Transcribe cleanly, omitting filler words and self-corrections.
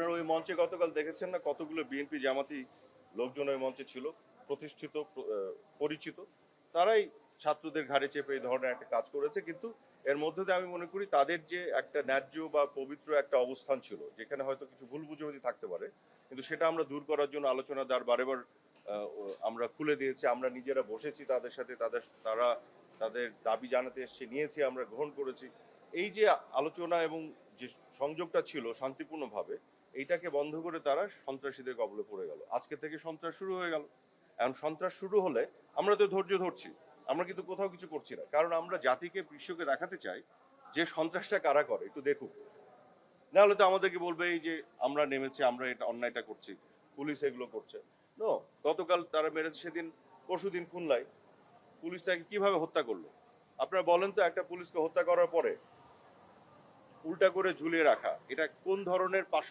আপনারা ওই মঞ্চে গতকাল দেখেছেন না কতগুলো বিএনপি জামাতি লোকজন ওই মঞ্চে ছিল, প্রতিষ্ঠিত পরিচিত, তারাই ছাত্রদের ঘাড়ে চেপে এই ধরনের একটা কাজ করেছে। কিন্তু এর মধ্যে দিয়ে আমি মনে করি তাদের যে একটা ন্যায্য বা পবিত্র একটা অবস্থান ছিল, যেখানে হয়তো কিছু ভুল বুঝাবুঝি থাকতে পারে, কিন্তু সেটা আমরা দূর করার জন্য আলোচনা দ্বার বারেবার আমরা খুলে দিয়েছি। আমরা নিজেরা বসেছি তাদের সাথে, তারা তাদের দাবি জানাতে এসছে, নিয়েছি, আমরা গ্রহণ করেছি। এই যে আলোচনা এবং যে সংযোগটা ছিল শান্তিপূর্ণভাবে, এইটাকে বন্ধ করে তারা সন্ত্রাসীদের কবলে পড়ে গেল। আজকে থেকে সন্ত্রাস শুরু হয়ে গেল। এখন সন্ত্রাস শুরু হলে আমরা তো ধৈর্য ধরছি, আমরা কিন্তু কোথাও কিছু করছি না, কারণ আমরা জাতিকে বিশ্বকে দেখাতে চাই যে সন্ত্রাসটা কারা করে, একটু দেখুক। নাহলে তো আমাদেরকে বলবে এই যে আমরা নেমেছি, আমরা এটা অন্যায়টা করছি, পুলিশ এগুলো করছে। নো, গতকাল তারা মেরেছে, সেদিন পরশুদিন খুলনায় পুলিশ তাকে কিভাবে হত্যা করলো। আপনারা বলেন তো, একটা পুলিশকে হত্যা করার পরে উল্টা করে ঝুলিয়ে রাখা, এটা কোন ধরনের